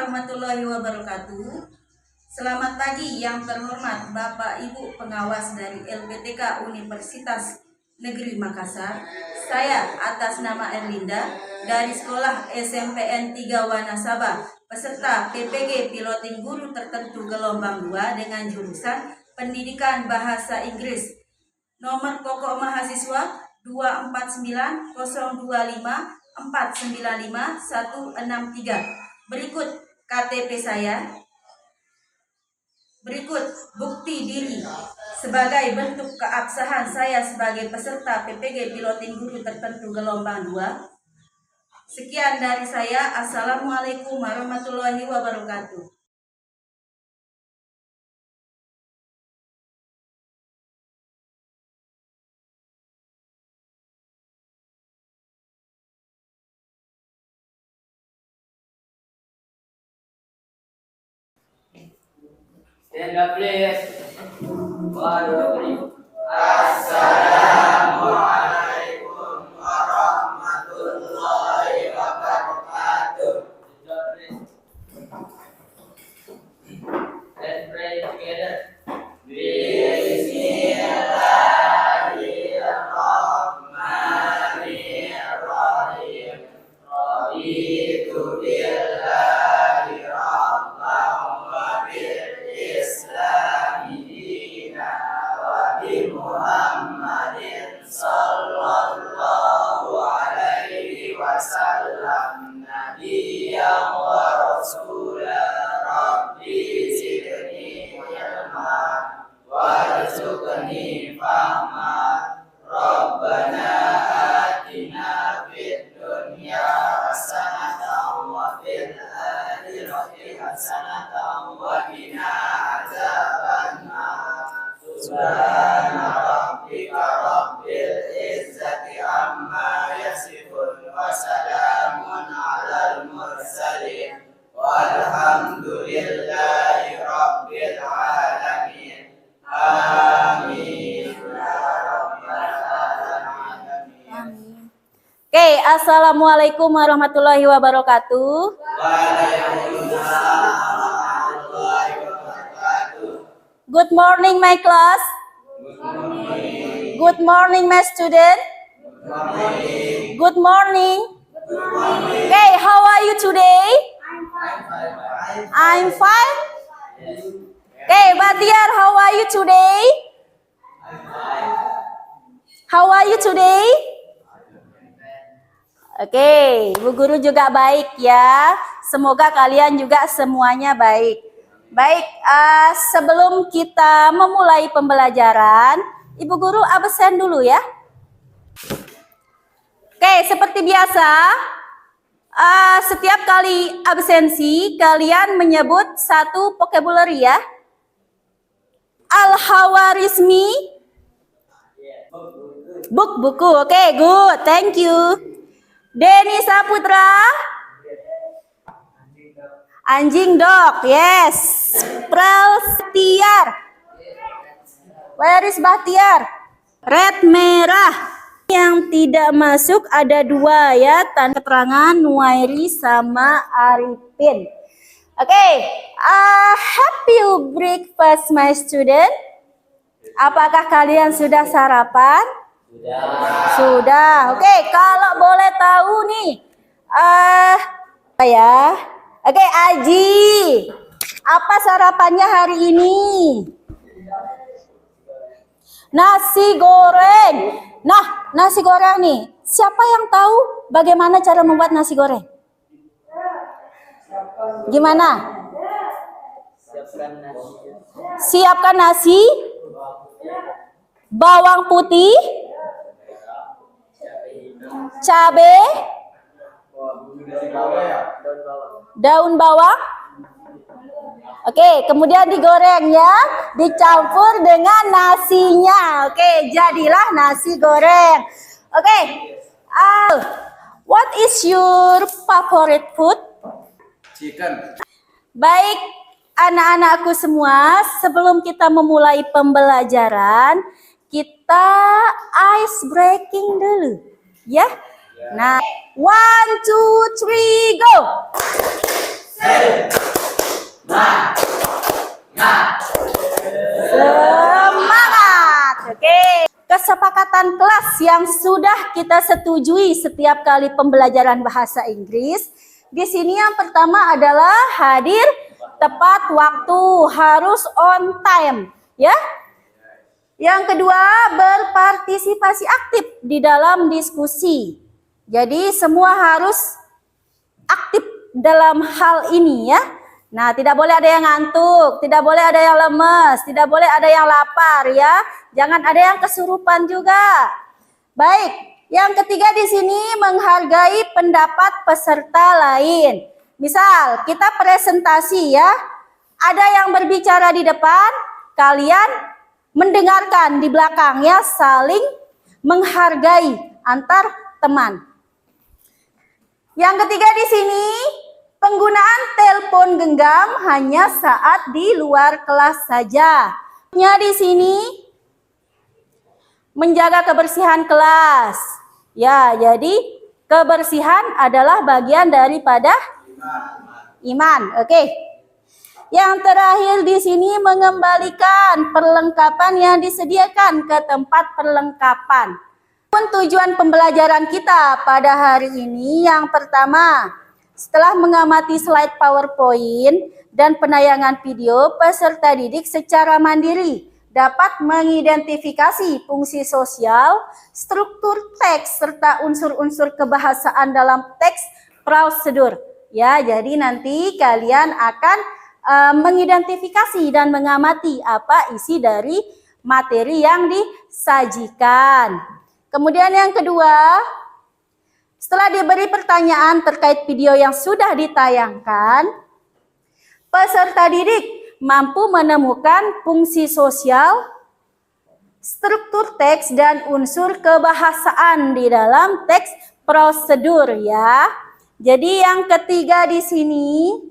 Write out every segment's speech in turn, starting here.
warahmatullahi wabarakatuh. Selamat pagi yang terhormat Bapak Ibu pengawas dari LPTK Universitas Negeri Makassar. Saya atas nama Erlinda dari Sekolah SMPN 3 Wanasaba, peserta PPG Piloting Guru Tertentu Gelombang 2 dengan jurusan Pendidikan Bahasa Inggris. Nomor pokok mahasiswa 2490254951163. Berikut KTP saya. Berikut bukti diri sebagai bentuk keabsahan saya sebagai peserta PPG Piloting Guru Tertentu Gelombang 2. Sekian dari saya. Assalamualaikum warahmatullahi wabarakatuh. Stand up, please. 1, 2, 3. Assalamualaikum warahmatullahi wabarakatuh. Let's pray together. Bismillahirrahmanirrahim. Raditu billahi rabban wa bil islami dinan wa bi Muhammadin sallallahu alaihi wasallam nabiyyan wa rasulan. Rabbi zidni ilma warzuqni fahma. Rabbana atina fid dunya hasanatan wa fil akhirati hasanatan wa qina adzabannar. Subhana rabbika rabbil izzati amma yasifun wa salamun alal mursalin walhamdulillahi rabbil alamin. Amin. Oke, assalamualaikum warahmatullahi wabarakatuh. Waalaikumsalam warahmatullahi wabarakatuh. Good morning, my class. Good morning. Good morning, my student. Good morning. Good morning. Good morning. Okay, how are you today? I'm fine. Okay, Batiar, how are you today? How are you today? Oke, Bu Guru juga baik ya. Semoga kalian juga semuanya baik. Baik, sebelum kita memulai pembelajaran, Ibu Guru absen dulu ya. Oke, seperti biasa, setiap kali absensi, kalian menyebut satu vocabulary ya. Al-Hawarizmi. Buku. Oke, good. Thank you. Denny Saputra. Anjing dog. Yes. Bahtiar. Where is Bahtiar? Red merah. Yang tidak masuk ada 2 ya. Tanda keterangan Nuairi sama Arifin. Oke. Happy breakfast my student. Apakah kalian sudah sarapan? Sudah. Oke, kalau boleh tahu nih, ya. Oke, Aji, apa sarapannya hari ini? Nasi goreng. Nah, nasi goreng nih. Siapa yang tahu bagaimana cara membuat nasi goreng? Gimana? Siapkan nasi, bawang putih, cabai, daun bawang. Oke, kemudian digoreng ya, dicampur dengan nasinya. Oke, jadilah nasi goreng. Oke, what is your favorite food? Chicken. Baik, anak-anakku semua, sebelum kita memulai pembelajaran, kita ice breaking dulu, ya. Nah, 1, 2, 3, go. kesepakatan kelas yang sudah kita setujui setiap kali pembelajaran bahasa Inggris. Di sini yang pertama adalah hadir tepat waktu, harus on time, ya. Yang kedua, berpartisipasi aktif di dalam diskusi. Jadi semua harus aktif dalam hal ini, ya. Nah, tidak boleh ada yang ngantuk, tidak boleh ada yang lemes, tidak boleh ada yang lapar, ya. Jangan ada yang kesurupan juga. Baik, yang ketiga di sini menghargai pendapat peserta lain. Misal, kita presentasi, ya. Ada yang berbicara di depan, kalian mendengarkan di belakangnya, saling menghargai antar teman. Yang ketiga di sini, penggunaan telepon genggam hanya saat di luar kelas saja. Di sini, menjaga kebersihan kelas. Ya, jadi kebersihan adalah bagian daripada iman. Oke. Yang terakhir di sini mengembalikan perlengkapan yang disediakan ke tempat perlengkapan. Tujuan pembelajaran kita pada hari ini yang pertama, setelah mengamati slide PowerPoint dan penayangan video, peserta didik secara mandiri dapat mengidentifikasi fungsi sosial, struktur teks, serta unsur-unsur kebahasaan dalam teks prosedur. Ya, jadi nanti kalian akan mengidentifikasi dan mengamati apa isi dari materi yang disajikan. Kemudian yang kedua, setelah diberi pertanyaan terkait video yang sudah ditayangkan, peserta didik mampu menemukan fungsi sosial, struktur teks, dan unsur kebahasaan di dalam teks prosedur, ya. Jadi yang ketiga di sini,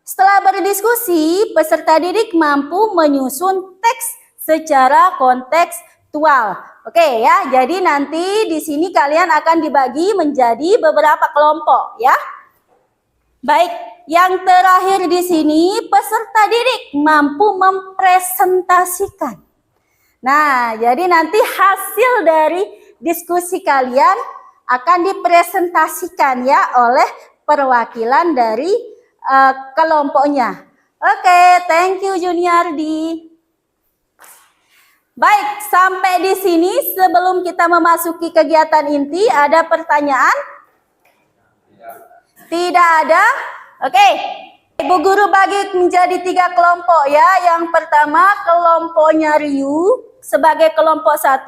setelah berdiskusi, peserta didik mampu menyusun teks secara kontekstual. Oke ya, jadi nanti di sini kalian akan dibagi menjadi beberapa kelompok, ya. Baik, yang terakhir di sini peserta didik mampu mempresentasikan. Nah, jadi nanti hasil dari diskusi kalian akan dipresentasikan, ya, oleh perwakilan dari kelompoknya. Oke, thank you Juniardi. Baik, sampai di sini sebelum kita memasuki kegiatan inti, ada pertanyaan? Tidak ada? Oke, Ibu Guru bagi menjadi 3 kelompok, ya. Yang pertama kelompoknya Ryu sebagai kelompok 1,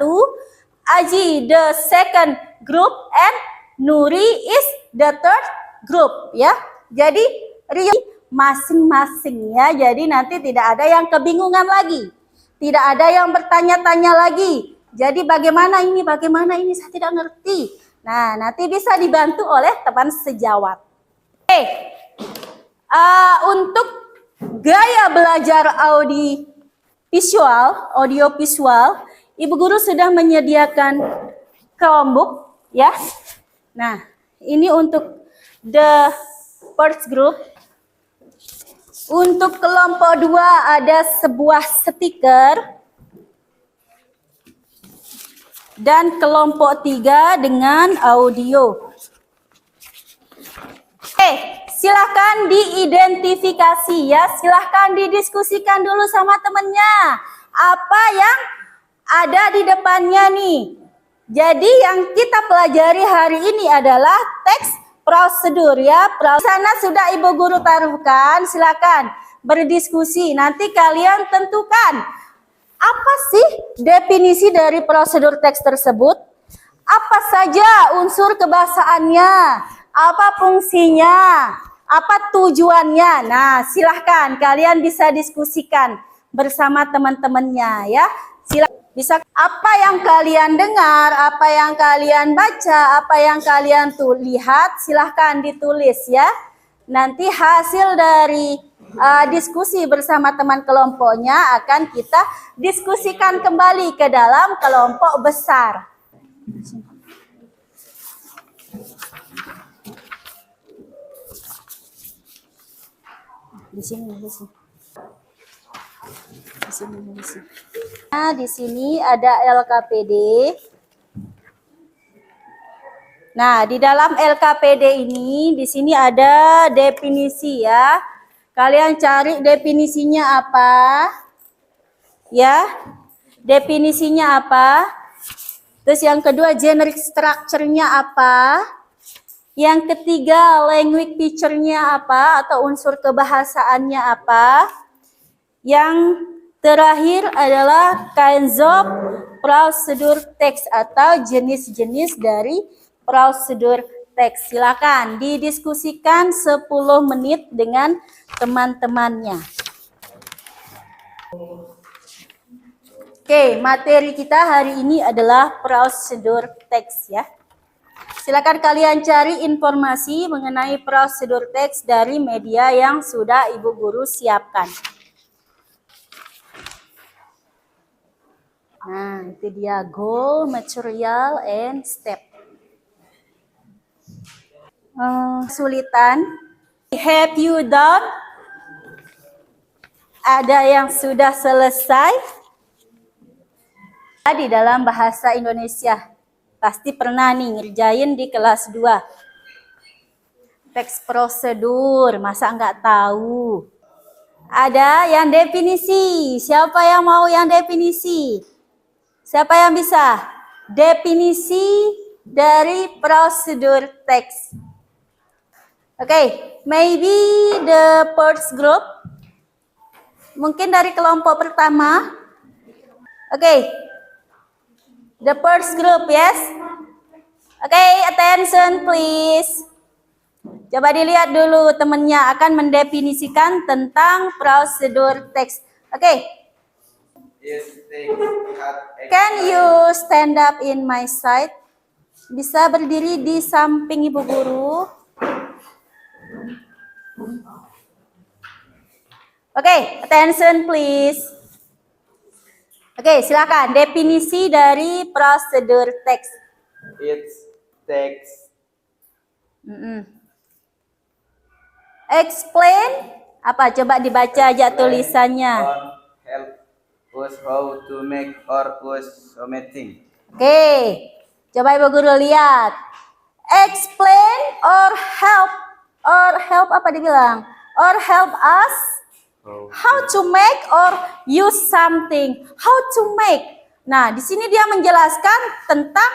Aji the second group, and Nuri is the third group, ya. Jadi Rio masing-masing, ya. Jadi nanti tidak ada yang kebingungan lagi. Tidak ada yang bertanya-tanya lagi. Jadi bagaimana ini, saya tidak ngerti. Nah, nanti bisa dibantu oleh teman sejawat. Oke. Untuk gaya belajar audio visual, Ibu Guru sudah menyediakan Chromebook, ya. Nah, ini untuk the first group. Untuk kelompok 2 ada sebuah stiker. Dan kelompok 3 dengan audio. Oke, silahkan diidentifikasi, ya. Silahkan didiskusikan dulu sama temennya. Apa yang ada di depannya nih. Jadi yang kita pelajari hari ini adalah teks prosedur, ya. Di sana sudah Ibu Guru taruhkan, silakan berdiskusi. Nanti kalian tentukan apa sih definisi dari prosedur teks tersebut? Apa saja unsur kebahasaannya? Apa fungsinya? Apa tujuannya? Nah, silahkan kalian bisa diskusikan bersama teman-temannya, ya. Silakan. Bisa apa yang kalian dengar, apa yang kalian baca, apa yang kalian lihat, silahkan ditulis, ya. Nanti hasil dari diskusi bersama teman kelompoknya akan kita diskusikan kembali ke dalam kelompok besar. Di sini. Nah, di sini ada LKPD. Nah, di dalam LKPD ini, di sini ada definisi ya. Kalian cari definisinya apa? Ya, definisinya apa? Terus yang kedua, generic structure-nya apa? Yang ketiga, language feature-nya apa? Atau unsur kebahasaannya apa? Yang terakhir adalah kinds of procedure text atau jenis-jenis dari prosedur teks. Silakan didiskusikan 10 menit dengan teman-temannya. Oke, materi kita hari ini adalah prosedur teks ya. Silakan kalian cari informasi mengenai prosedur teks dari media yang sudah Ibu Guru siapkan. Nah, itu dia goal, material, and step. Kesulitan. Have you done? Ada yang sudah selesai? Di dalam bahasa Indonesia. Pasti pernah nih ngerjain di kelas 2. Teks prosedur, masa nggak tahu? Ada yang definisi. Siapa yang mau yang definisi? Siapa yang bisa? Definisi dari prosedur teks. Oke, maybe the first group. Mungkin dari kelompok pertama. Oke. The first group, yes? Oke, attention please. Coba dilihat dulu temannya akan mendefinisikan tentang prosedur teks. Oke. Can you stand up in my side? Bisa berdiri di samping Ibu Guru. Oke, attention please. Oke, silakan definisi dari prosedur teks. It's text. Explain apa? Coba dibaca aja tulisannya. Help us how to make or us something. Oke, coba Ibu Guru lihat. Explain or help apa dibilang? Or help us how to make or use something. How to make. Nah, di sini dia menjelaskan tentang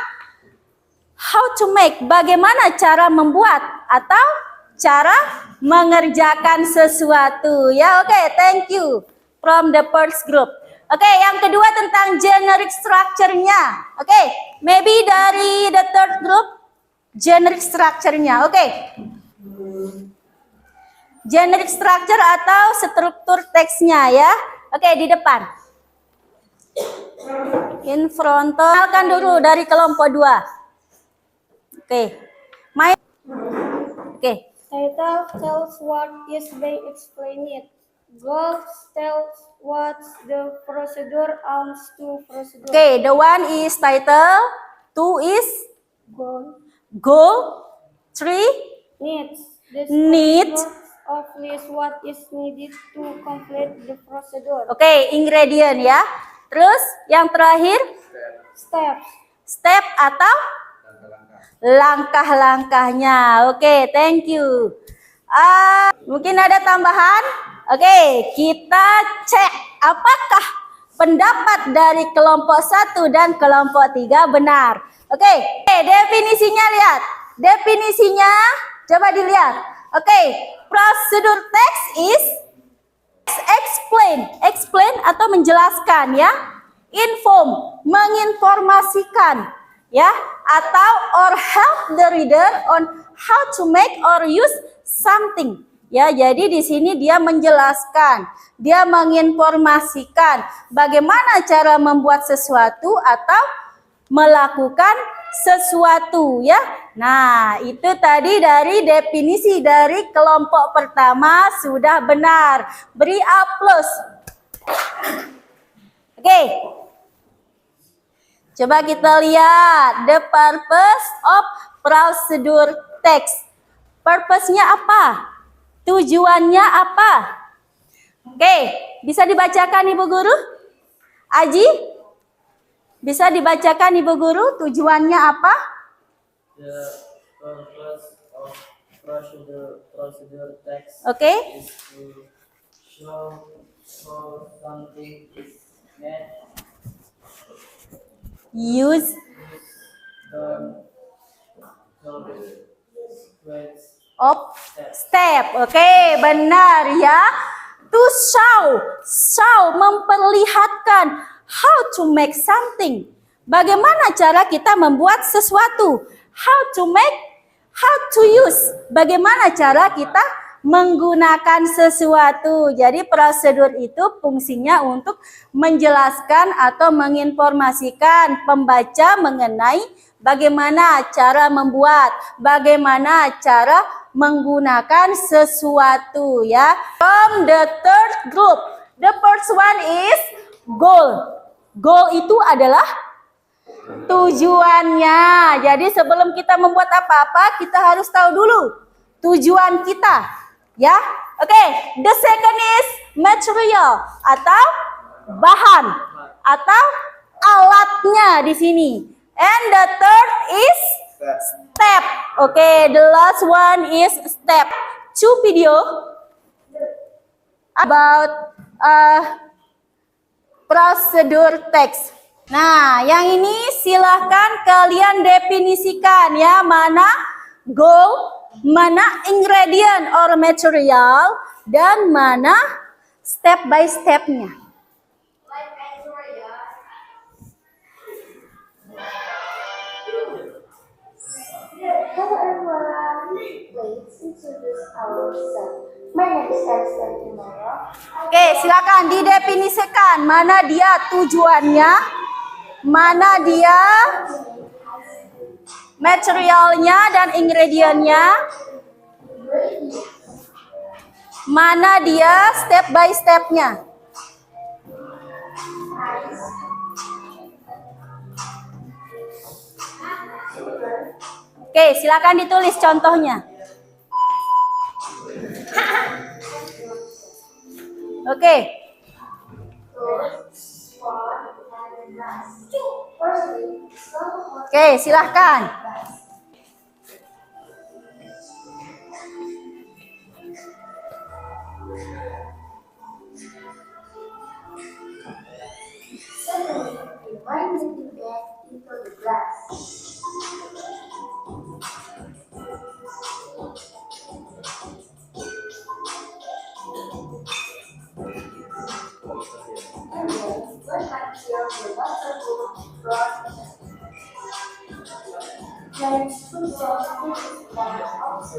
how to make. Bagaimana cara membuat atau cara mengerjakan sesuatu. Ya, oke, thank you from the first group. Oke, yang kedua tentang generic structure-nya. Oke, maybe dari the third group, generic structure-nya. Oke. Generic structure atau struktur teksnya ya. Oke, di depan. In front. Kenalkan dulu dari kelompok 2. Oke. Oke. Title tells what is being explained. Goal tells what's the procedure aims to procedure. Okay, the one is title, 2 is goal, 3 Needs. need. Of list what is needed to complete the procedure. Okay, ingredient ya. Terus yang terakhir Steps. step atau langkah-langkahnya. Oke, thank you. Mungkin ada tambahan? Oke, kita cek apakah pendapat dari kelompok 1 dan kelompok 3 benar. Oke, definisinya lihat. Definisinya coba dilihat. Oke, prosedur text is explain atau menjelaskan ya. Inform, menginformasikan ya, atau or help the reader on how to make or use something. Ya, jadi di sini dia menjelaskan, dia menginformasikan bagaimana cara membuat sesuatu atau melakukan sesuatu ya. Nah, itu tadi dari definisi dari kelompok pertama sudah benar. Beri A+. Oke. Coba kita lihat the purpose of procedure text. Purpose-nya apa? Tujuannya apa? Oke, bisa dibacakan Ibu Guru? Aji, bisa dibacakan Ibu Guru tujuannya apa? The purpose of procedure text Oke. is to show how something is made, Use done, consequence, of step. Oke, benar ya. To show memperlihatkan. How to make something. Bagaimana cara kita membuat sesuatu? How to use. Bagaimana cara kita menggunakan sesuatu. Jadi prosedur itu fungsinya untuk menjelaskan atau menginformasikan pembaca mengenai bagaimana cara membuat, bagaimana cara menggunakan sesuatu ya. From the third group, the first one is goal. Goal itu adalah tujuannya. Jadi sebelum kita membuat apa-apa, kita harus tahu dulu tujuan kita, ya. Oke, the second is material atau bahan atau alatnya di sini. And the third is step. Oke, the last one is step. Two video about prosedur teks. Nah, yang ini silahkan kalian definisikan ya, mana goal, mana ingredient or material, dan mana step by step-nya. Hello everyone, let's introduce ourselves. My name is Elsa Imara. Oke, silakan didefinisikan mana dia tujuannya, mana dia materialnya dan ingredientnya, mana dia step by step-nya. Oke, silakan ditulis contohnya. Oke. Oke, silahkan. Divide the bag into the glass. And then work until the water goes from then put the fish one also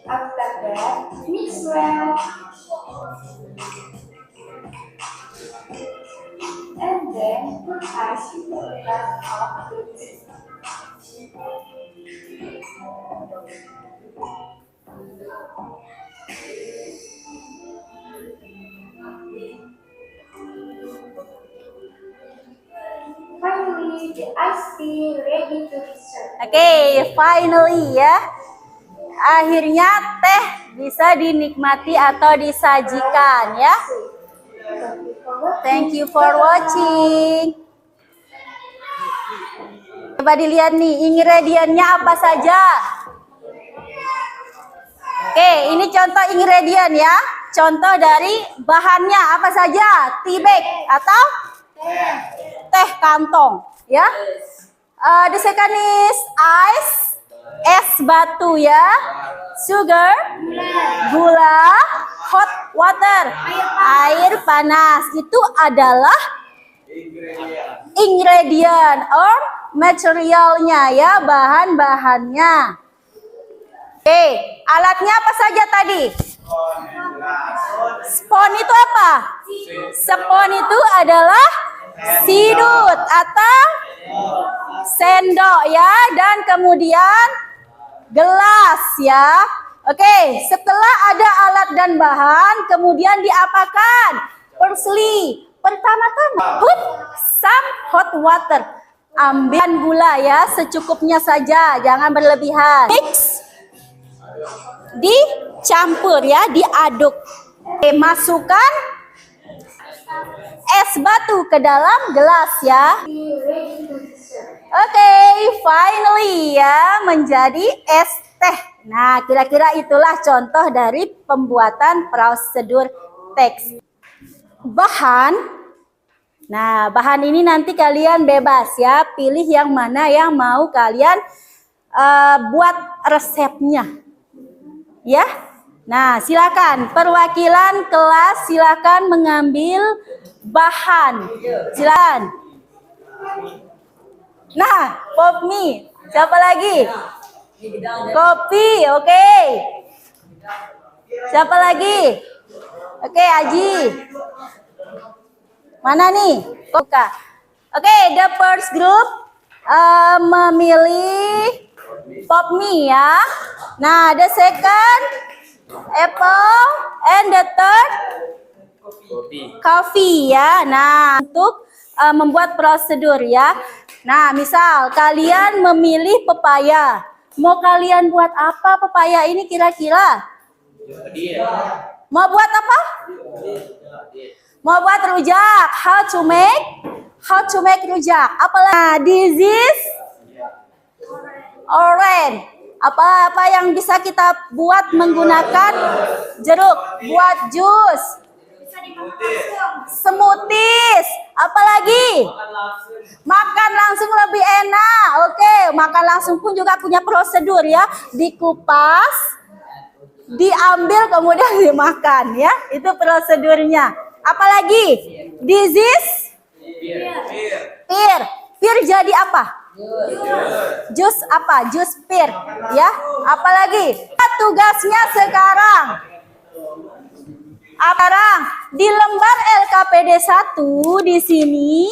After that, mix well. And then put ice in the glass of the tea. Finally, the iced tea ready to be served. Oke, finally ya. Akhirnya teh bisa dinikmati atau disajikan ya. Thank you for watching. Coba dilihat nih ingredientnya apa saja. Oke, ini contoh ingredient ya. Contoh dari bahannya apa saja? Tea bag atau teh kantong ya. The second is ice, es batu ya. Sugar, gula, hot water, air panas. Itu adalah ingredient or materialnya ya, bahan-bahannya. Oke, alatnya apa saja tadi? Spon itu apa? Spon itu adalah sidut atau sendok ya, dan kemudian gelas ya. Oke, setelah ada alat dan bahan, kemudian diapakan? Firstly, pertama-tama put some hot water. Ambil gula ya, secukupnya saja, jangan berlebihan. Mix dicampur ya, diaduk. Oke, masukkan es batu ke dalam gelas ya. Oke, finally ya menjadi es teh. Nah, kira-kira itulah contoh dari pembuatan prosedur teks. Bahan. Nah, bahan ini nanti kalian bebas ya, pilih yang mana yang mau kalian buat resepnya. Ya. Nah, silakan perwakilan kelas silakan mengambil bahan. Silakan. Nah, pop mie. Siapa lagi? Kopi, oke. Siapa lagi? Oke, Aji. Mana nih? Oke, the first group memilih pop mie ya. Nah, the second apple and the third coffee ya. Nah, untuk membuat prosedur ya. Nah, misal kalian memilih pepaya. Mau kalian buat apa pepaya ini kira-kira? Mau buat apa? Mau buat rujak. How to make rujak. Apalagi this is orange. Apa yang bisa kita buat menggunakan jeruk? Buat jus. Smoothies. Apalagi? Makan langsung lebih enak. Oke, makan langsung pun juga punya prosedur ya. Dikupas, diambil kemudian dimakan ya. Itu prosedurnya. Apalagi? This is pir. Pir jadi apa? Jus apa? Jus pir ya. Apalagi? Tugasnya sekarang. Sekarang di lembar LKPD 1 di sini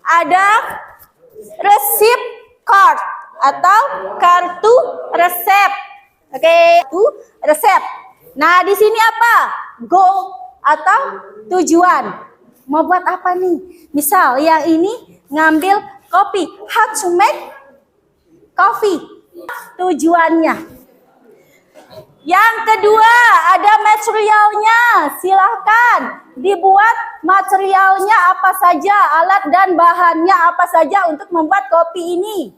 ada receipt card atau kartu resep. Oke, itu resep. Nah, di sini apa? Goal atau tujuan. Mau buat apa nih? Misal yang ini ngambil kopi. How to make coffee. Tujuannya. Yang kedua, ada materialnya. Silahkan dibuat materialnya apa saja, alat dan bahannya apa saja untuk membuat kopi ini.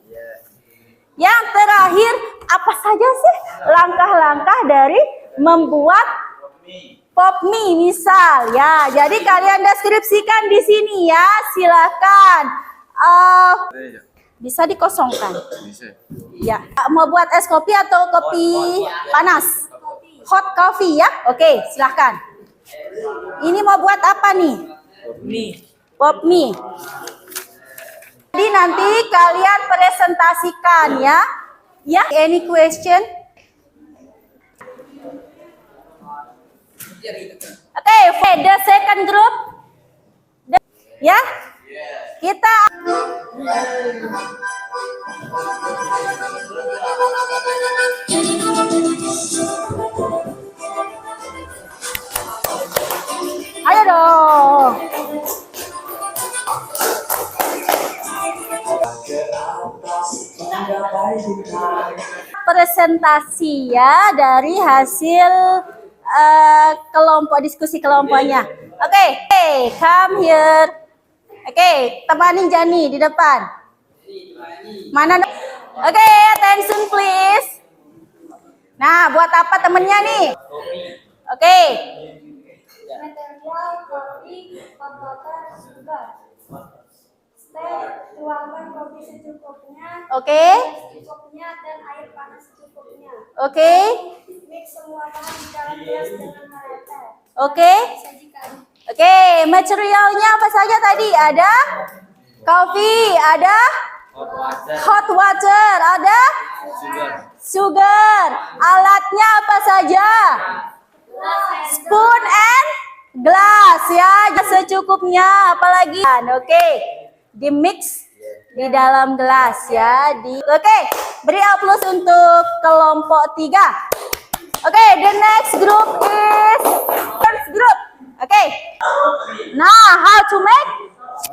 Yang terakhir, apa saja sih langkah-langkah dari membuat pop mie misal ya. Jadi kalian deskripsikan di sini ya. Silahkan. Bisa dikosongkan. Ya, mau buat es kopi atau kopi panas? Hot coffee ya. Oke, silahkan. Ini mau buat apa nih? Pop mie. Jadi nanti kalian presentasikan ya. Ya, any question? Oke, the second group. Ya. Kita ayo dong. Presentasi ya dari hasil kelompok diskusi kelompoknya. Oke, come here. Oke, temanin Jani di depan. Mana? Oke, attention please. Nah, buat apa temennya nih? Oke. Material kopi, hot water, sugar. Step, tuangkan kopi secukupnya. Oke. Secukupnya dan air panas secukupnya. Oke. Mix semua bahan di dalam gelas dengan merata. Oke. Sajikan. Oke, materialnya apa saja tadi? Ada kopi, ada hot water, ada sugar. Alatnya apa saja? Spoon and glass ya, secukupnya. Apalagi? Oke, di mix di dalam gelas ya. Oke, beri aplaus untuk kelompok 3. Oke, the next group is first group. Oke. Nah, how to make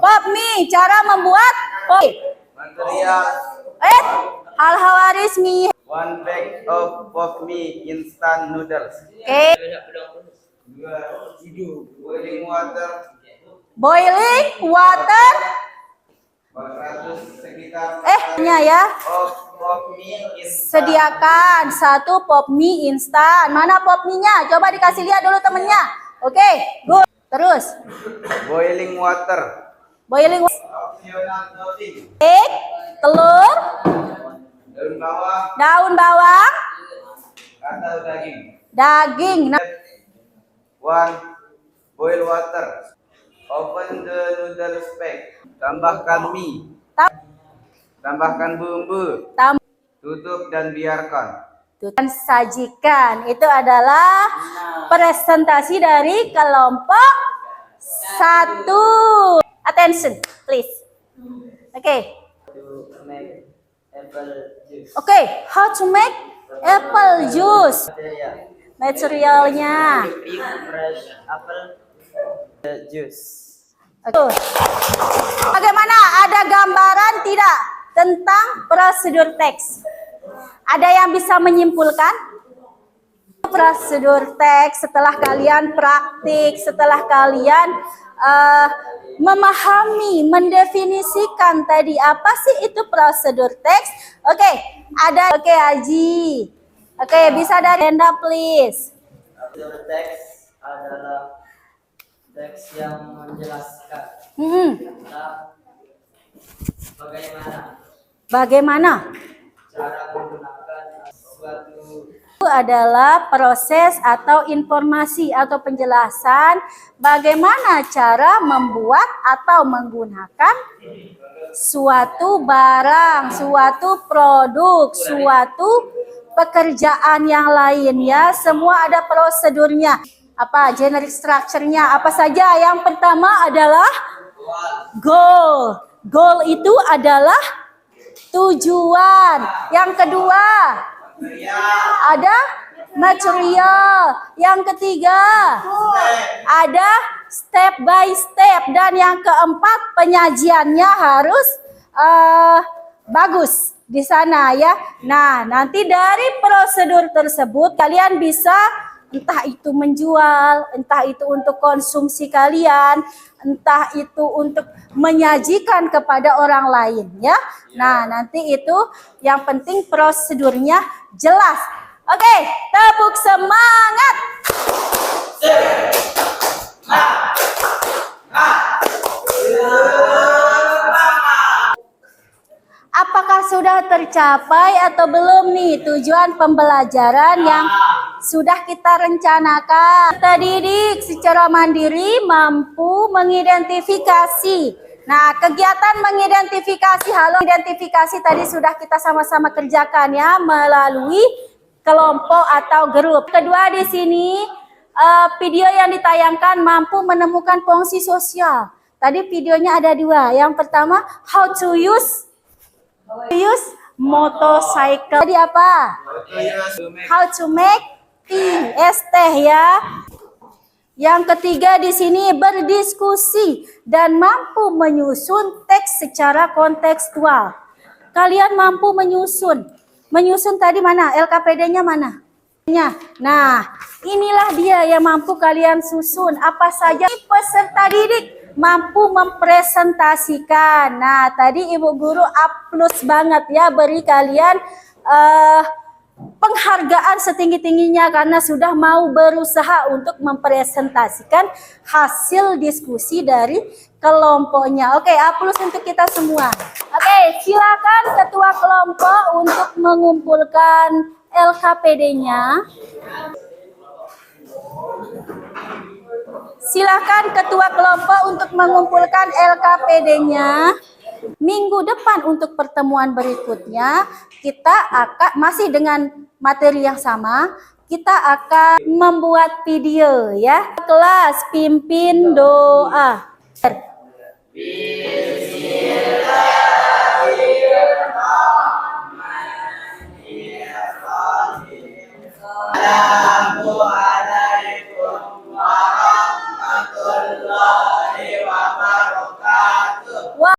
pop mie? Cara membuat pop. Material. Hal-hal waris mie. 1 bag of pop mie instant noodles. Oke. Boiling water Boiling water. 400 sekitar Ya. of pop mie instant. Sediakan 1 pop mie instan. Mana pop mie-nya? Coba dikasih lihat dulu temennya. Oke, good. Terus. Boiling water. Boiling Optional topping. egg, telur, daun bawang, Atau daging. daging. Nah, 1 boil water. Open the noodles pack. Tambahkan mie. Tambahkan bumbu. Tutup dan biarkan. Dan sajikan. Itu adalah presentasi dari kelompok 1. Attention, please. Oke. To make apple juice. Oke, how to make apple juice? Materialnya. Fresh apple juice. Oke. Bagaimana? Ada gambaran tidak tentang prosedur teks? Ada yang bisa menyimpulkan? Prosedur teks setelah kalian praktik, setelah kalian memahami, mendefinisikan tadi apa sih itu prosedur teks? Oke, ada. Oke, Aji. Oke, bisa dari Enda, please. Prosedur teks adalah teks yang menjelaskan tentang Bagaimana? cara menggunakan suatu Itu adalah proses atau informasi atau penjelasan bagaimana cara membuat atau menggunakan suatu barang, suatu produk, suatu pekerjaan yang lain ya. Semua ada prosedurnya. Apa generic structure-nya? Apa saja? Yang pertama adalah goal. Goal itu adalah tujuan. Yang kedua ada material. Yang ketiga ada step by step. Dan yang keempat penyajiannya harus bagus di sana ya. Nah, nanti dari prosedur tersebut kalian bisa entah itu menjual, entah itu untuk konsumsi kalian, entah itu untuk menyajikan kepada orang lain ya. Nah, nanti itu yang penting prosedurnya jelas. Oke, tepuk semangat. Apakah sudah tercapai atau belum nih tujuan pembelajaran yang sudah kita rencanakan? Kita didik secara mandiri mampu mengidentifikasi. Nah, kegiatan mengidentifikasi, identifikasi tadi sudah kita sama-sama kerjakan ya melalui kelompok atau grup. Kedua di sini video yang ditayangkan mampu menemukan fungsi sosial. Tadi videonya ada 2. Yang pertama how to use motorcycle. Tadi apa? How to make tea, es teh ya. Yang ketiga di sini berdiskusi dan mampu menyusun teks secara kontekstual. Kalian mampu menyusun. Menyusun tadi mana? LKPD-nya mana? Nah, inilah dia yang mampu kalian susun. Apa saja peserta didik mampu mempresentasikan. Nah, tadi Ibu Guru plus banget ya beri kalian penghargaan setinggi-tingginya karena sudah mau berusaha untuk mempresentasikan hasil diskusi dari kelompoknya. Oke, plus untuk kita semua. Oke, silakan ketua kelompok untuk mengumpulkan LKPD-nya. Silakan ketua kelompok untuk mengumpulkan LKPD-nya. Minggu depan untuk pertemuan berikutnya kita akan masih dengan materi yang sama. Kita akan membuat video ya. Kelas pimpin doa. Bismillahirrahmanirrahim.